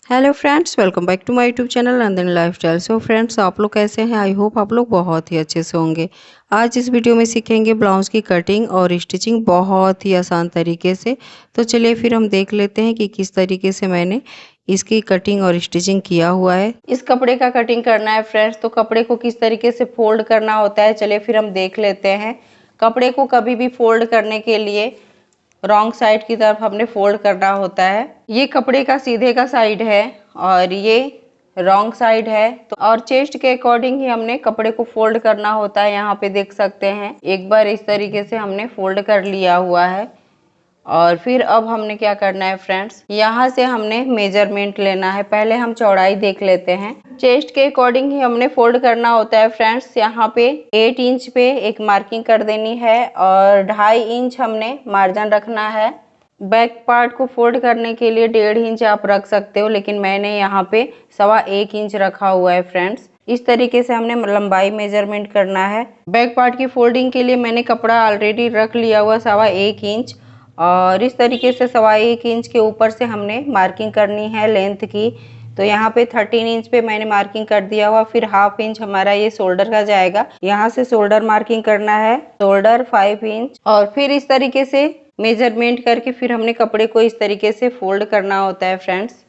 Hello friends, welcome back to my YouTube channel Nandini lifestyle. So friends, आप लोग कैसे हैं? आई होप आप लोग बहुत ही अच्छे से होंगे। आज इस वीडियो में सीखेंगे ब्लाउज की कटिंग और स्टिचिंग बहुत ही आसान तरीके से। तो चलिए फिर हम देख लेते हैं कि किस तरीके से मैंने इसकी कटिंग और स्टिचिंग किया हुआ है। इस कपड़े का कटिंग करना है फ्रेंड्स, तो कपड़े को किस तरीके से फोल्ड करना होता है चलिए फिर हम देख लेते हैं। कपड़े को कभी भी फोल्ड करने के लिए रॉन्ग साइड की तरफ हमने फोल्ड करना होता है। ये कपड़े का सीधे का साइड है और ये रॉन्ग साइड है। तो और चेस्ट के अकॉर्डिंग ही हमने कपड़े को फोल्ड करना होता है। यहाँ पे देख सकते हैं एक बार इस तरीके से हमने फोल्ड कर लिया हुआ है। और फिर अब हमने क्या करना है फ्रेंड्स, यहाँ से हमने मेजरमेंट लेना है। पहले हम चौड़ाई देख लेते हैं। चेस्ट के अकॉर्डिंग ही हमने फोल्ड करना होता है फ्रेंड्स। यहाँ पे 8 इंच पे एक मार्किंग कर देनी है और 2.5 इंच हमने मार्जिन रखना है। बैक पार्ट को फोल्ड करने के लिए 1.5 इंच आप रख सकते हो, लेकिन मैंने यहाँ पे 1.25 इंच रखा हुआ है फ्रेंड्स। इस तरीके से हमने लंबाई मेजरमेंट करना है। बैक पार्ट की फोल्डिंग के लिए मैंने कपड़ा ऑलरेडी रख लिया हुआ 1.25 इंच और इस तरीके से 1.25 इंच के ऊपर से हमने मार्किंग करनी है लेंथ की। तो यहाँ पे 13 इंच पे मैंने मार्किंग कर दिया हुआ। फिर 1/2 इंच हमारा ये शोल्डर का जाएगा, यहाँ से शोल्डर मार्किंग करना है, शोल्डर 5 इंच। और फिर इस तरीके से मेजरमेंट करके फिर हमने कपड़े को इस तरीके से फोल्ड करना होता है फ्रेंड्स।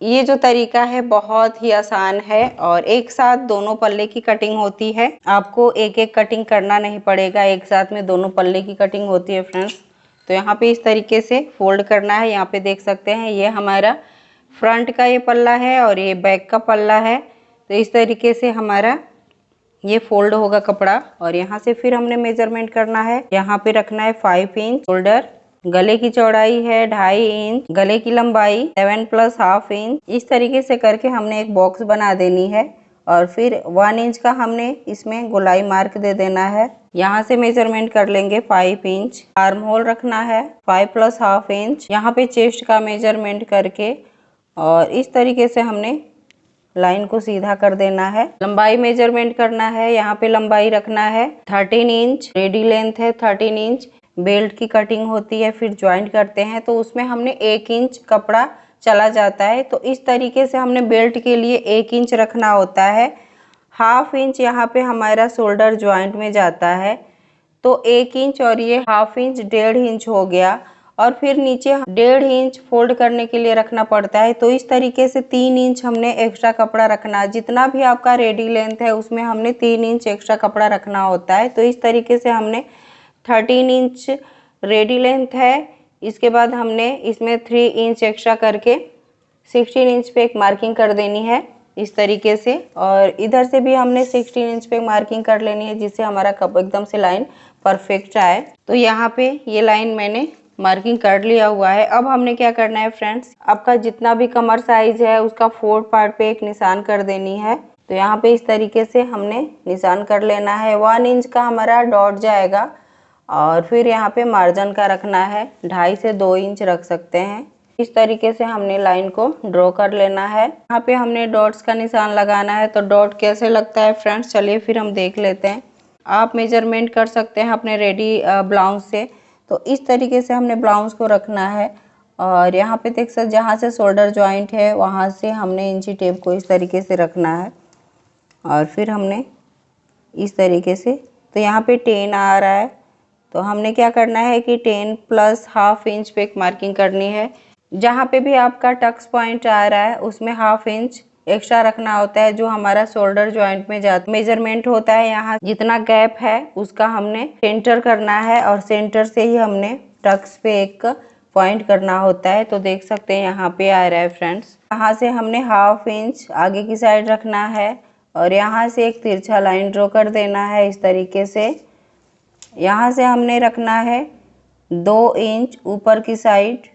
ये जो तरीका है बहुत ही आसान है और एक साथ दोनों पल्ले की कटिंग होती है। आपको एक एक कटिंग करना नहीं पड़ेगा, एक साथ में दोनों पल्ले की कटिंग होती है फ्रेंड्स। तो यहाँ पे इस तरीके से फोल्ड करना है। यहाँ पे देख सकते हैं ये हमारा फ्रंट का ये पल्ला है और ये बैक का पल्ला है। तो इस तरीके से हमारा ये फोल्ड होगा कपड़ा और यहाँ से फिर हमने मेजरमेंट करना है। यहाँ पे रखना है 5 इंच शोल्डर, गले की चौड़ाई है 2.5 इंच, गले की लंबाई 7 प्लस हाफ इंच। इस तरीके से करके हमने एक बॉक्स बना देनी है और फिर 1 इंच का हमने इसमें गोलाई मार्क दे देना है। यहाँ से मेजरमेंट कर लेंगे 5 इंच। आर्म होल रखना है 5 प्लस हाफ इंच। यहाँ पे चेस्ट का मेजरमेंट करके और इस तरीके से हमने लाइन को सीधा कर देना है। लंबाई मेजरमेंट करना है। यहाँ पे लंबाई रखना है 13 इंच, रेडी लेंथ है 13 इंच। बेल्ट की कटिंग होती है, फिर ज्वाइंट करते हैं तो उसमें हमने 1 इंच कपड़ा चला जाता है। तो इस तरीके से हमने बेल्ट के लिए 1 इंच रखना होता है। 1/2 इंच यहाँ पे हमारा शोल्डर ज्वाइंट में जाता है। तो 1 इंच और ये 1/2 इंच 1.5 इंच हो गया। और फिर नीचे 1.5 इंच फोल्ड करने के लिए रखना पड़ता है। तो इस तरीके से 3 इंच हमने एक्स्ट्रा कपड़ा रखना है। जितना भी आपका रेडी लेंथ है उसमें हमने 3 इंच एक्स्ट्रा कपड़ा रखना होता है। तो इस तरीके से हमने 13 इंच रेडी लेंथ है। इसके बाद हमने इसमें 3 इंच एक्स्ट्रा करके 16 इंच पे एक मार्किंग कर देनी है इस तरीके से। और इधर से भी हमने 16 इंच पे मार्किंग कर लेनी है जिससे हमारा कप एकदम से लाइन परफेक्ट आए। तो यहाँ पे ये लाइन मैंने मार्किंग कर लिया हुआ है। अब हमने क्या करना है फ्रेंड्स, आपका जितना भी कमर साइज है उसका 4 पार्ट पे एक निशान कर देनी है। तो यहाँ पे इस तरीके से हमने निशान कर लेना है। 1 इंच का हमारा डॉट जाएगा और फिर यहाँ पे मार्जिन का रखना है 2.5 से 2 इंच रख सकते हैं। इस तरीके से हमने लाइन को ड्रॉ कर लेना है। यहाँ पे हमने डॉट्स का निशान लगाना है। तो डॉट कैसे लगता है फ्रेंड्स, चलिए फिर हम देख लेते हैं। आप मेजरमेंट कर सकते हैं अपने रेडी ब्लाउज से। तो इस तरीके से हमने ब्लाउज को रखना है और यहाँ पे देख सकते जहाँ से शोल्डर ज्वाइंट है वहाँ से हमने इंची टेप को इस तरीके से रखना है और फिर हमने इस तरीके से, तो यहाँ पे 10 आ रहा है। तो हमने क्या करना है कि 10 प्लस हाफ इंच पे एक मार्किंग करनी है। जहाँ पे भी आपका टक्स पॉइंट आ रहा है उसमें हाफ इंच एक्स्ट्रा रखना होता है जो हमारा शोल्डर ज्वाइंट में जाता मेजरमेंट होता है। यहाँ जितना गैप है उसका हमने सेंटर करना है और सेंटर से ही हमने टक्स पे एक पॉइंट करना होता है। तो देख सकते हैं यहाँ पे आ रहा है फ्रेंड्स। यहाँ से हमने हाफ इंच आगे की साइड रखना है और यहाँ से एक तिरछा लाइन ड्रॉ कर देना है इस तरीके से। यहाँ से हमने रखना है 2 इंच ऊपर की साइड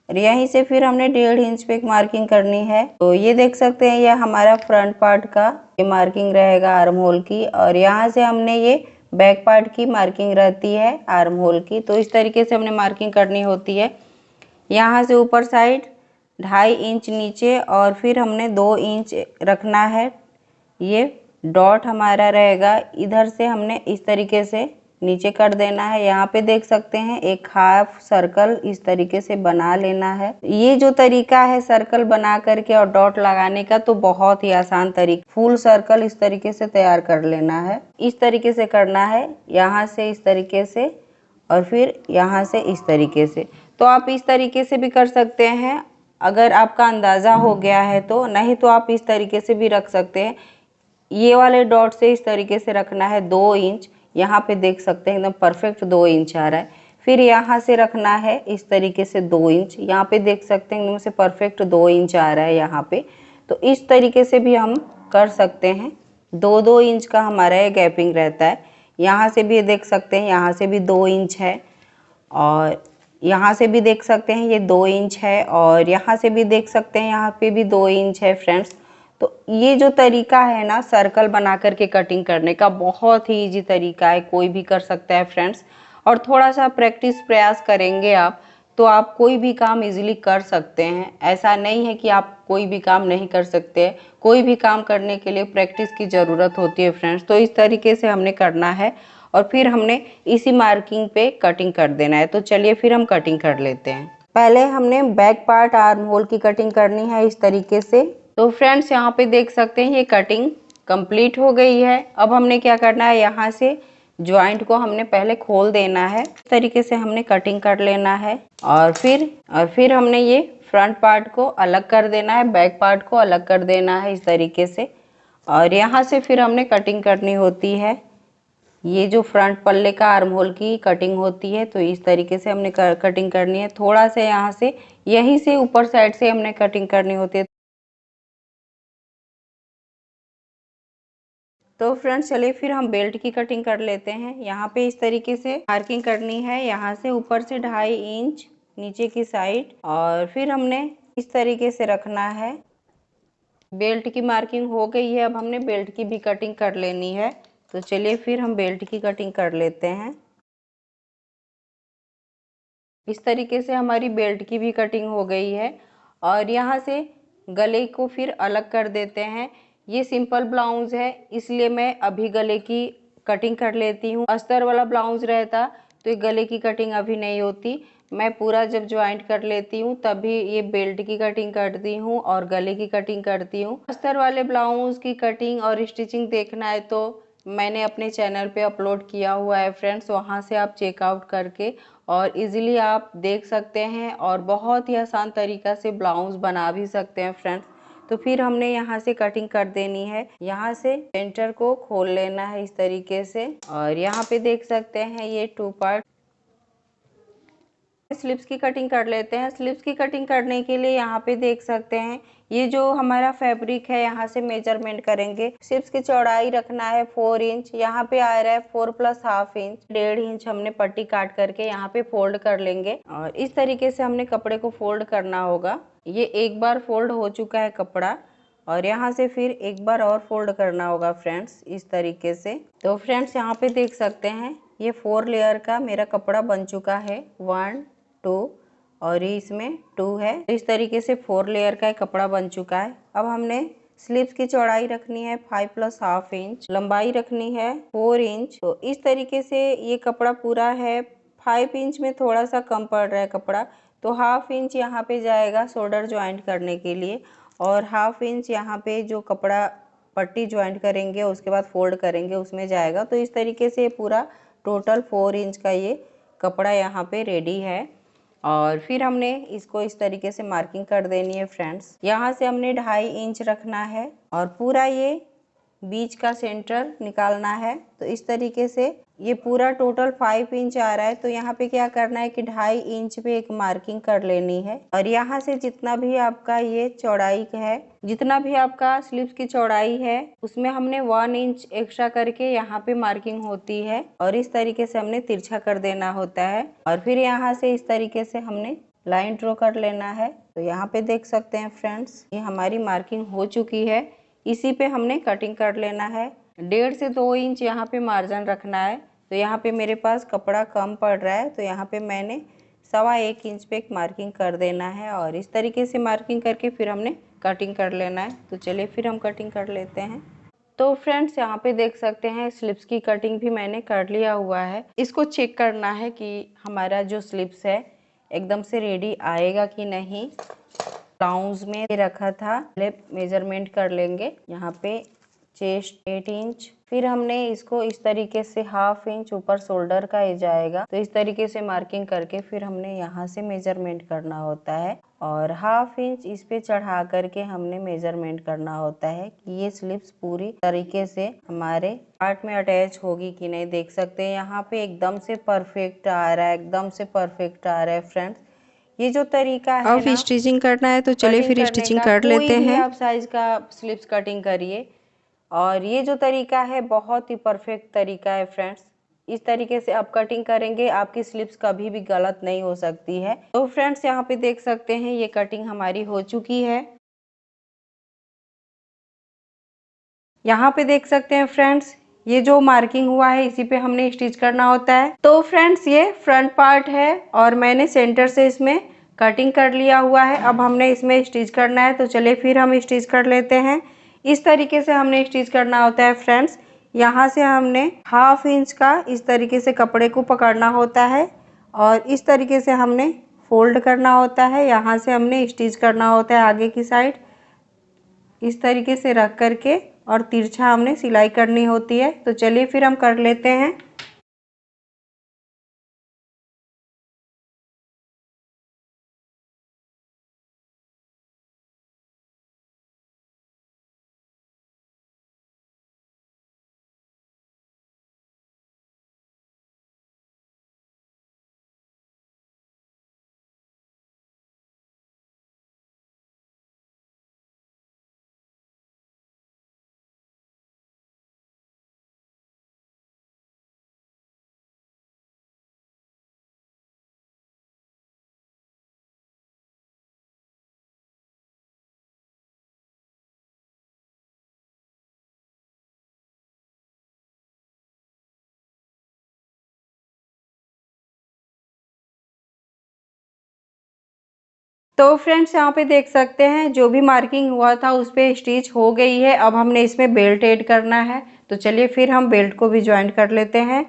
और यहीं से फिर हमने 1.5 इंच पे एक मार्किंग करनी है। तो ये देख सकते हैं ये हमारा फ्रंट पार्ट का ये मार्किंग रहेगा आर्म होल की। और यहाँ से हमने ये बैक पार्ट की मार्किंग रहती है आर्म होल की। तो इस तरीके से हमने मार्किंग करनी होती है। यहाँ से ऊपर साइड 2.5 इंच नीचे और फिर हमने 2 इंच रखना है। ये डॉट हमारा रहेगा, इधर से हमने इस तरीके से नीचे कर देना है। यहाँ पे देख सकते हैं एक हाफ सर्कल इस तरीके से बना लेना है। ये जो तरीका है सर्कल बना करके और डॉट लगाने का, तो बहुत ही आसान तरीका। फुल सर्कल इस तरीके से तैयार कर लेना है। इस तरीके से करना है, यहाँ से इस तरीके से और फिर यहाँ से इस तरीके से। तो आप इस तरीके से भी कर सकते हैं अगर आपका अंदाज़ा हो गया है तो, नहीं तो आप इस तरीके से भी रख सकते हैं। ये वाले डॉट से इस तरीके से रखना है 2 इंच। यहाँ पे देख सकते हैं एकदम परफेक्ट 2 इंच आ रहा है। फिर यहाँ से रखना है इस तरीके से 2 इंच। यहाँ पे देख सकते हैं एकदम से परफेक्ट 2 इंच आ रहा है यहाँ पे। तो इस तरीके से भी हम कर सकते हैं। 2-2 इंच का हमारा ये गैपिंग रहता है। यहाँ से भी देख सकते हैं, यहाँ से भी 2 इंच है और यहाँ से भी देख सकते हैं ये 2 इंच है और यहाँ से भी देख सकते हैं यहाँ पे भी 2 इंच है फ्रेंड्स। तो ये जो तरीका है ना सर्कल बना करके कटिंग करने का, बहुत ही इजी तरीका है, कोई भी कर सकता है फ्रेंड्स। और थोड़ा सा प्रैक्टिस प्रयास करेंगे आप तो आप कोई भी काम इजीली कर सकते हैं। ऐसा नहीं है कि आप कोई भी काम नहीं कर सकते। कोई भी काम करने के लिए प्रैक्टिस की ज़रूरत होती है फ्रेंड्स। तो इस तरीके से हमने करना है और फिर हमने इसी मार्किंग पे कटिंग कर देना है। तो चलिए फिर हम कटिंग कर लेते हैं। पहले हमने बैक पार्ट आर्म होल की कटिंग करनी है इस तरीके से। तो फ्रेंड्स यहाँ पे देख सकते हैं ये कटिंग कंप्लीट हो गई है। अब हमने क्या करना है, यहाँ से ज्वाइंट को हमने पहले खोल देना है। इस तरीके से हमने कटिंग कर लेना है और फिर हमने ये फ्रंट पार्ट को अलग कर देना है, बैक पार्ट को अलग कर देना है इस तरीके से। और यहाँ से फिर हमने कटिंग करनी होती है। ये जो फ्रंट पल्ले का आर्म होल की कटिंग होती है, तो इस तरीके से हमने कटिंग करनी है। थोड़ा सा यहाँ से यहीं से ऊपर साइड से हमने कटिंग करनी होती है। तो फ्रेंड्स चलिए फिर हम बेल्ट की कटिंग कर लेते हैं। यहाँ पे इस तरीके से मार्किंग करनी है, यहाँ से ऊपर से 2.5 इंच नीचे की साइड और फिर हमने इस तरीके से रखना है। बेल्ट की मार्किंग हो गई है, अब हमने बेल्ट की भी कटिंग कर लेनी है। तो चलिए फिर हम बेल्ट की कटिंग कर लेते हैं। इस तरीके से हमारी बेल्ट की भी कटिंग हो गई है और यहाँ से गले को फिर अलग कर देते हैं। ये सिंपल ब्लाउज है इसलिए मैं अभी गले की कटिंग कर लेती हूँ। अस्तर वाला ब्लाउज रहता तो ये गले की कटिंग अभी नहीं होती। मैं पूरा जब ज्वाइंट कर लेती हूँ तभी ये बेल्ट की कटिंग करती हूँ और गले की कटिंग करती हूँ। अस्तर वाले ब्लाउज की कटिंग और स्टिचिंग देखना है तो मैंने अपने चैनल पे अपलोड किया हुआ है फ्रेंड्स, वहाँ से आप चेकआउट करके और इजीली आप देख सकते हैं और बहुत ही आसान तरीका से ब्लाउज बना भी सकते हैं फ्रेंड्स। तो फिर हमने यहाँ से कटिंग कर देनी है। यहाँ से सेंटर को खोल लेना है इस तरीके से और यहाँ पे देख सकते हैं ये 2 पार्ट। स्लिप्स की कटिंग कर लेते हैं। स्लिप्स की कटिंग करने के लिए यहाँ पे देख सकते हैं ये जो हमारा फैब्रिक है, यहाँ से मेजरमेंट करेंगे। स्लिप्स की चौड़ाई रखना है 4 इंच। यहाँ पे आ रहा है 4 + ½ इंच, 1.5 इंच हमने पट्टी काट करके यहाँ पे फोल्ड कर लेंगे और इस तरीके से हमने कपड़े को फोल्ड करना होगा। ये एक बार फोल्ड हो चुका है कपड़ा और यहाँ से फिर एक बार और फोल्ड करना होगा फ्रेंड्स इस तरीके से। तो फ्रेंड्स यहाँ पे देख सकते हैं ये 4 लेयर का मेरा कपड़ा बन चुका है, 1 2 और ये इसमें 2 है। तो इस तरीके से 4 लेयर का कपड़ा बन चुका है। अब हमने स्लीव्स की चौड़ाई रखनी है 5 + ½ इंच, लंबाई रखनी है 4 इंच। तो इस तरीके से ये कपड़ा पूरा है। 5 इंच में थोड़ा सा कम पड़ रहा है कपड़ा, तो ½ इंच यहाँ पे जाएगा शोल्डर ज्वाइंट करने के लिए और ½ इंच यहाँ पे जो कपड़ा पट्टी ज्वाइंट करेंगे उसके बाद फोल्ड करेंगे उसमें जाएगा। तो इस तरीके से पूरा टोटल 4 इंच का ये कपड़ा यहाँ पे रेडी है और फिर हमने इसको इस तरीके से मार्किंग कर देनी है फ्रेंड्स। यहाँ से हमने 2.5 इंच रखना है और पूरा ये बीच का सेंटर निकालना है। तो इस तरीके से ये पूरा टोटल 5 इंच आ रहा है। तो यहाँ पे क्या करना है कि 2.5 इंच पे एक मार्किंग कर लेनी है और यहाँ से जितना भी आपका ये चौड़ाई है, जितना भी आपका स्लीव्स की चौड़ाई है उसमें हमने 1 इंच एक्स्ट्रा करके यहाँ पे मार्किंग होती है और इस तरीके से हमने तिरछा कर देना होता है और फिर यहाँ से इस तरीके से हमने लाइन ड्रॉ कर लेना है। तो यहाँ पे देख सकते हैं फ्रेंड्स ये हमारी मार्किंग हो चुकी है। इसी पे हमने कटिंग कर लेना है। 1.5 से 2 इंच यहाँ पे मार्जिन रखना है। तो यहाँ पे मेरे पास कपड़ा कम पड़ रहा है तो यहाँ पे मैंने 1.25 इंच पे एक मार्किंग कर देना है और इस तरीके से मार्किंग करके फिर हमने कटिंग कर लेना है। तो चलिए फिर हम कटिंग कर लेते हैं। तो फ्रेंड्स यहाँ पे देख सकते हैं स्लिप्स की कटिंग भी मैंने कर लिया हुआ है। इसको चेक करना है कि हमारा जो स्लिप्स है एकदम से रेडी आएगा कि नहीं। ब्लाउज में रखा था, पहले मेजरमेंट कर लेंगे। यहाँ पे चेस्ट 8 इंच, फिर हमने इसको इस तरीके से हाफ इंच ऊपर शोल्डर का ही जाएगा, तो इस तरीके से मार्किंग करके फिर हमने यहाँ से मेजरमेंट करना होता है और हाफ इंच इस पे चढ़ा करके हमने मेजरमेंट करना होता है कि ये स्लिप्स पूरी तरीके से हमारे पार्ट में अटैच होगी कि नहीं। देख सकते हैं यहाँ पे एकदम से परफेक्ट आ रहा है, एकदम से परफेक्ट आ रहा है फ्रेंड्स। ये जो तरीका है अब ना स्टिचिंग करना है तो चलिए कटिंग फिर करने स्टिचिंग का, कर कोई लेते भी हैं। आप साइज का स्लिप्स कटिंग करिए और ये जो तरीका है बहुत ही परफेक्ट तरीका है फ्रेंड्स। इस तरीके से आप कटिंग करेंगे, आपकी स्लिप्स कभी भी गलत नहीं हो सकती है। तो फ्रेंड्स यहाँ पे देख सकते हैं ये कटिंग हमारी हो चुकी है। यहाँ पे देख सकते हैं फ्रेंड्स ये जो मार्किंग हुआ है इसी पे हमने स्टिच करना होता है। तो फ्रेंड्स ये फ्रंट पार्ट है और मैंने सेंटर से इसमें कटिंग कर लिया हुआ है। अब हमने इसमें स्टिच करना है, तो चलिए फिर हम स्टिच कर लेते हैं। इस तरीके से हमने स्टिच करना होता है फ्रेंड्स। यहाँ से हमने हाफ इंच का इस तरीके से कपड़े को पकड़ना होता है और इस तरीके से हमने फोल्ड करना होता है। यहाँ से हमने स्टिच करना होता है आगे की साइड, इस तरीके से रख करके और तिरछा हमने सिलाई करनी होती है। तो चलिए फिर हम कर लेते हैं। तो फ्रेंड्स यहाँ पे देख सकते हैं जो भी मार्किंग हुआ था उस पे स्टिच हो गई है। अब हमने इसमें बेल्ट ऐड करना है, तो चलिए फिर हम बेल्ट को भी ज्वाइंट कर लेते हैं।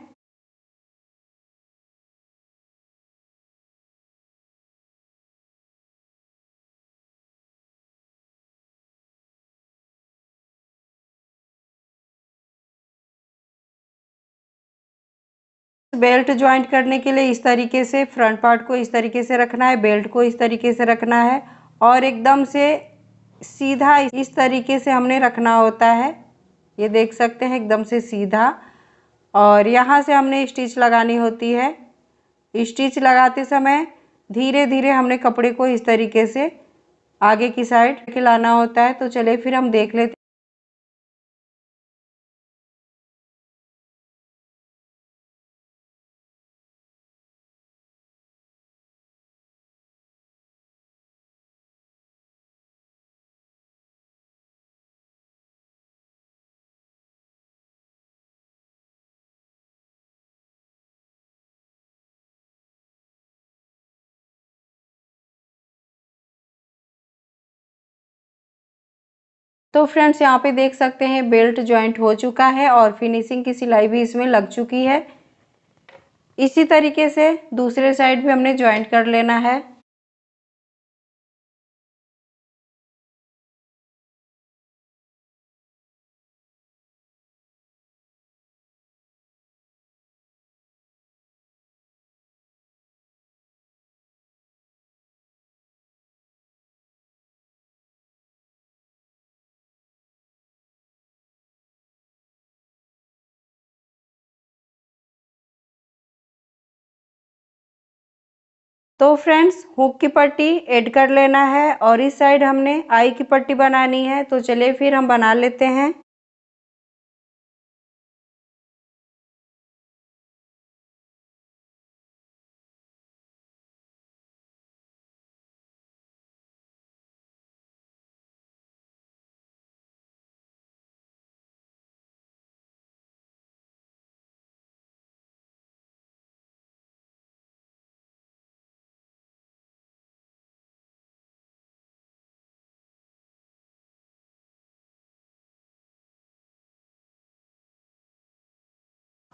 बेल्ट ज्वाइंट करने के लिए इस तरीके से फ्रंट पार्ट को इस तरीके से रखना है, बेल्ट को इस तरीके से रखना है और एकदम से सीधा इस तरीके से हमने रखना होता है। ये देख सकते हैं एकदम से सीधा, और यहाँ से हमने स्टिच लगानी होती है। स्टिच लगाते समय धीरे धीरे हमने कपड़े को इस तरीके से आगे की साइड के लाना होता है। तो चलिए फिर हम देख लेते हैं। तो फ्रेंड्स यहाँ पे देख सकते हैं बेल्ट ज्वाइंट हो चुका है और फिनिशिंग की सिलाई भी इसमें लग चुकी है। इसी तरीके से दूसरे साइड भी हमने ज्वाइंट कर लेना है। तो फ्रेंड्स हुक की पट्टी ऐड कर लेना है और इस साइड हमने आई की पट्टी बनानी है। तो चलिए फिर हम बना लेते हैं।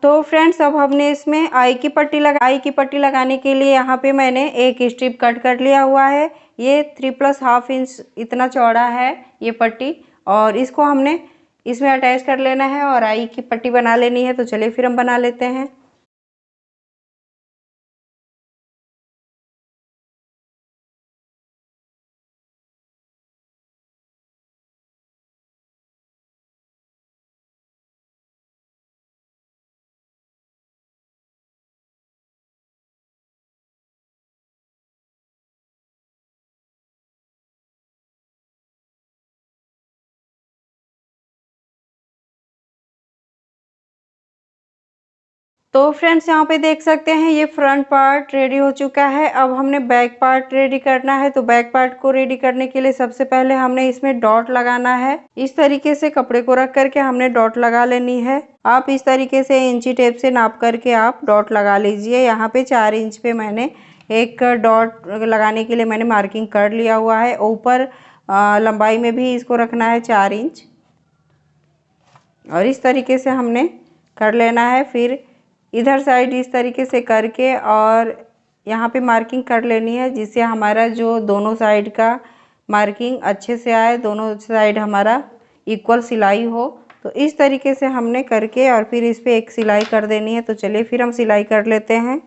तो फ्रेंड्स अब हमने इसमें आई की पट्टी लगाने के लिए यहाँ पे मैंने एक स्ट्रिप कट कर लिया हुआ है। ये 3+1/2 इंच इतना चौड़ा है ये पट्टी, और इसको हमने इसमें अटैच कर लेना है और आई की पट्टी बना लेनी है। तो चलिए फिर हम बना लेते हैं। तो फ्रेंड्स यहाँ पे देख सकते हैं ये फ्रंट पार्ट रेडी हो चुका है। अब हमने बैक पार्ट रेडी करना है। तो बैक पार्ट को रेडी करने के लिए सबसे पहले हमने इसमें डॉट लगाना है। इस तरीके से कपड़े को रख करके हमने डॉट लगा लेनी है। आप इस तरीके से इंची टेप से नाप करके आप डॉट लगा लीजिए। यहाँ पे 4 इंच पे मैंने एक डॉट लगाने के लिए मैंने मार्किंग कर लिया हुआ है। ऊपर लंबाई में भी इसको रखना है 4 इंच, और इस तरीके से हमने कर लेना है। फिर इधर साइड इस तरीके से करके और यहाँ पे मार्किंग कर लेनी है, जिससे हमारा जो दोनों साइड का मार्किंग अच्छे से आए, दोनों साइड हमारा इक्वल सिलाई हो। तो इस तरीके से हमने करके और फिर इस पे एक सिलाई कर देनी है। तो चलिए फिर हम सिलाई कर लेते हैं।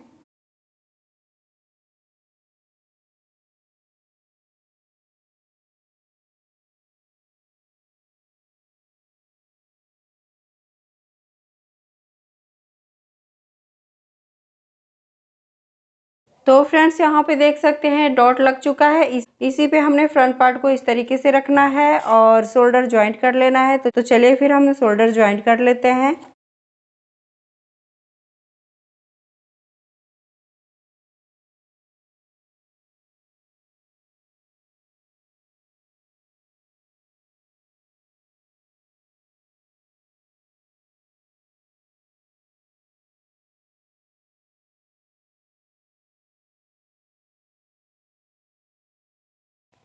तो फ्रेंड्स यहाँ पे देख सकते हैं डॉट लग चुका है। इसी पे हमने फ्रंट पार्ट को इस तरीके से रखना है और शोल्डर ज्वाइंट कर लेना है। तो चलिए फिर हम शोल्डर ज्वाइंट कर लेते हैं।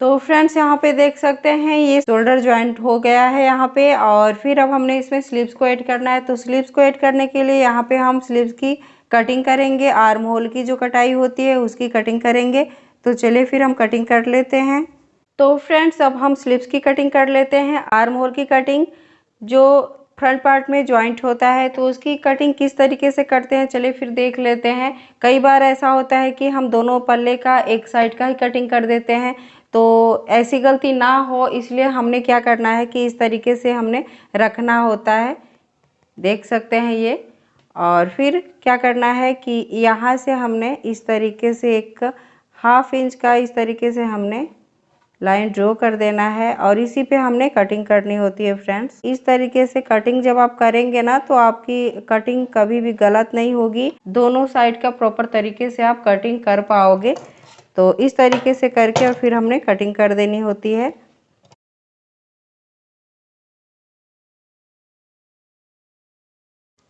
तो फ्रेंड्स यहाँ पे देख सकते हैं ये शोल्डर ज्वाइंट हो गया है यहाँ पे। और फिर अब हमने इसमें स्लीव्स को ऐड करना है। तो स्लीव्स को ऐड करने के लिए यहाँ पे हम स्लीव्स की कटिंग करेंगे। आर्म होल की जो कटाई होती है उसकी कटिंग करेंगे। तो चलिए फिर हम कटिंग कर लेते हैं। तो फ्रेंड्स अब हम स्लीव्स की कटिंग कर लेते हैं। आर्म होल की कटिंग जो फ्रंट पार्ट में जॉइंट होता है तो उसकी कटिंग किस तरीके से करते हैं चलिए फिर देख लेते हैं। कई बार ऐसा होता है कि हम दोनों पल्ले का एक साइड का ही कटिंग कर देते हैं। तो ऐसी गलती ना हो इसलिए हमने क्या करना है कि इस तरीके से हमने रखना होता है, देख सकते हैं ये। और फिर क्या करना है कि यहाँ से हमने इस तरीके से एक 1/2 इंच का इस तरीके से हमने लाइन ड्रॉ कर देना है और इसी पे हमने कटिंग करनी होती है। फ्रेंड्स इस तरीके से कटिंग जब आप करेंगे ना तो आपकी कटिंग कभी भी गलत नहीं होगी, दोनों साइड का प्रॉपर तरीके से आप कटिंग कर पाओगे। तो इस तरीके से करके और फिर हमने कटिंग कर देनी होती है।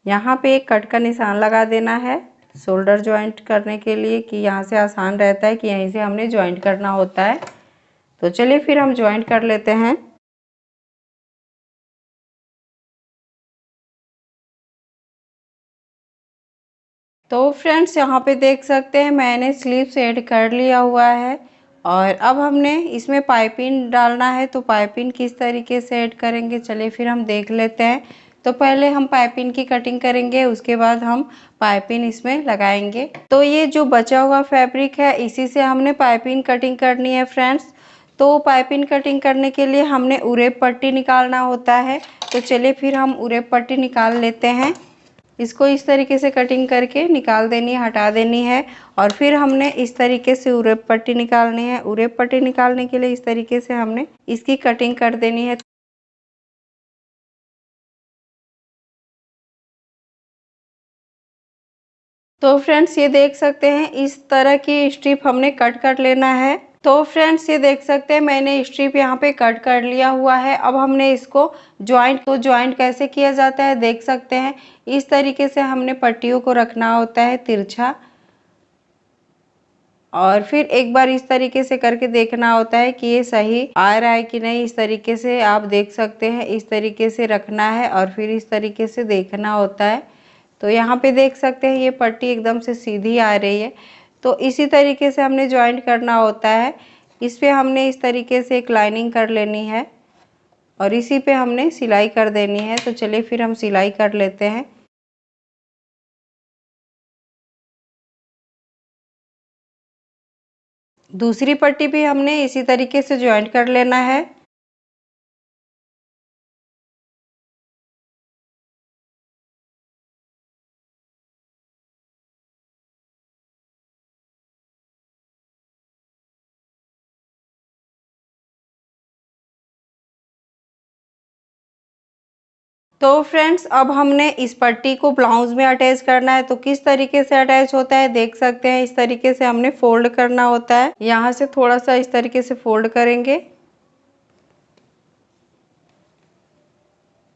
यहाँ पे एक कट का निशान लगा देना है शोल्डर ज्वाइंट करने के लिए, कि यहाँ से आसान रहता है कि यहीं से हमने ज्वाइंट करना होता है। तो चलिए फिर हम ज्वाइंट कर लेते हैं। तो फ्रेंड्स यहाँ पे देख सकते हैं मैंने स्लीव्स ऐड कर लिया हुआ है और अब हमने इसमें पाइपिंग डालना है। तो पाइपिंग किस तरीके से ऐड करेंगे चलिए फिर हम देख लेते हैं। तो पहले हम पाइपिंग की कटिंग करेंगे, उसके बाद हम पाइपिंग इसमें लगाएंगे। तो ये जो बचा हुआ फैब्रिक है इसी से हमने पाइपिंग कटिंग करनी है फ्रेंड्स। तो पाइपिंग कटिंग करने के लिए हमने उरेप पट्टी निकालना होता है। तो चलिए फिर हम उरेप पट्टी निकाल लेते हैं। इसको इस तरीके से कटिंग करके निकाल देनी है, हटा देनी है। और फिर हमने इस तरीके से उरेप पट्टी निकालनी है। उरेप पट्टी निकालने के लिए इस तरीके से हमने इसकी कटिंग कर देनी है। तो फ्रेंड्स ये देख सकते हैं इस तरह की स्ट्रिप हमने कट कर लेना है। तो फ्रेंड्स ये देख सकते हैं मैंने स्ट्रिप यहाँ पे कट कर लिया हुआ है। अब हमने इसको ज्वाइंट कैसे किया जाता है देख सकते हैं। इस तरीके से हमने पट्टियों को रखना होता है तिरछा, और फिर एक बार इस तरीके से करके देखना होता है कि ये सही आ रहा है कि नहीं। इस तरीके से आप देख सकते हैं, इस तरीके से रखना है और फिर इस तरीके से देखना होता है। तो यहाँ पे देख सकते हैं ये पट्टी एकदम से सीधी आ रही है। तो इसी तरीके से हमने जॉइंट करना होता है। इस पे हमने इस तरीके से एक लाइनिंग कर लेनी है और इसी पे हमने सिलाई कर देनी है। तो चलिए फिर हम सिलाई कर लेते हैं। दूसरी पट्टी भी हमने इसी तरीके से जॉइंट कर लेना है। तो फ्रेंड्स अब हमने इस पट्टी को ब्लाउज में अटैच करना है। तो किस तरीके से अटैच होता है देख सकते हैं। इस तरीके से हमने फोल्ड करना होता है। यहाँ से थोड़ा सा इस तरीके से फोल्ड करेंगे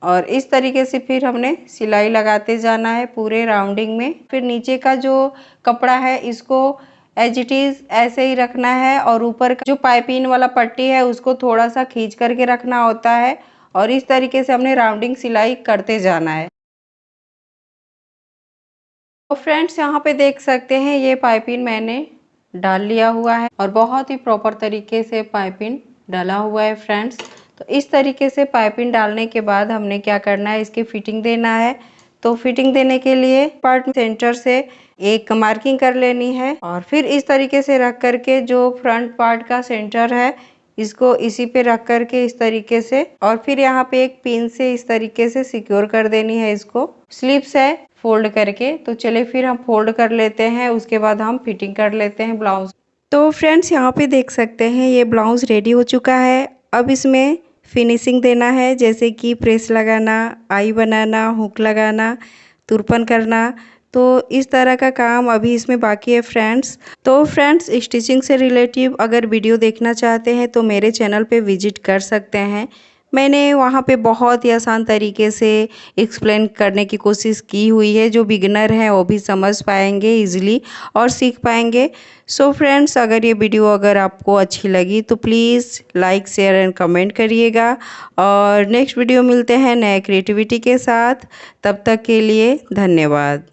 और इस तरीके से फिर हमने सिलाई लगाते जाना है पूरे राउंडिंग में। फिर नीचे का जो कपड़ा है इसको एज इट इज ऐसे ही रखना है और ऊपर का जो पाइपिंग वाला पट्टी है उसको थोड़ा सा खींच करके रखना होता है और इस तरीके से हमने राउंडिंग सिलाई करते जाना है। तो फ्रेंड्स यहाँ पे देख सकते हैं ये पाइपिंग मैंने डाल लिया हुआ है और बहुत ही प्रॉपर तरीके से पाइपिंग डाला हुआ है फ्रेंड्स। तो इस तरीके से पाइपिंग डालने के बाद हमने क्या करना है, इसकी फिटिंग देना है। तो फिटिंग देने के लिए पार्ट सेंटर से एक मार्किंग कर लेनी है और फिर इस तरीके से रख करके जो फ्रंट पार्ट का सेंटर है इसको इसी पे रख करके इस तरीके से और फिर यहाँ पे एक पिन से इस तरीके से सिक्योर कर देनी है इसको स्लिप्स है फोल्ड करके। तो चलिए फिर हम फोल्ड कर लेते हैं, उसके बाद हम फिटिंग कर लेते हैं ब्लाउज। तो फ्रेंड्स यहाँ पे देख सकते हैं ये ब्लाउज रेडी हो चुका है। अब इसमें फिनिशिंग देना है, जैसे कि प्रेस लगाना, आई बनाना, हुक लगाना, तुरपन करना। तो इस तरह का काम अभी इसमें बाकी है फ्रेंड्स। तो फ्रेंड्स स्टिचिंग से रिलेटिव अगर वीडियो देखना चाहते हैं तो मेरे चैनल पे विजिट कर सकते हैं। मैंने वहाँ पे बहुत ही आसान तरीके से एक्सप्लेन करने की कोशिश की हुई है, जो बिगिनर हैं वो भी समझ पाएंगे इजीली और सीख पाएंगे। सो फ्रेंड्स अगर ये वीडियो अगर आपको अच्छी लगी तो please like share and comment करिएगा और नेक्स्ट वीडियो मिलते हैं नए क्रिएटिविटी के साथ। तब तक के लिए धन्यवाद।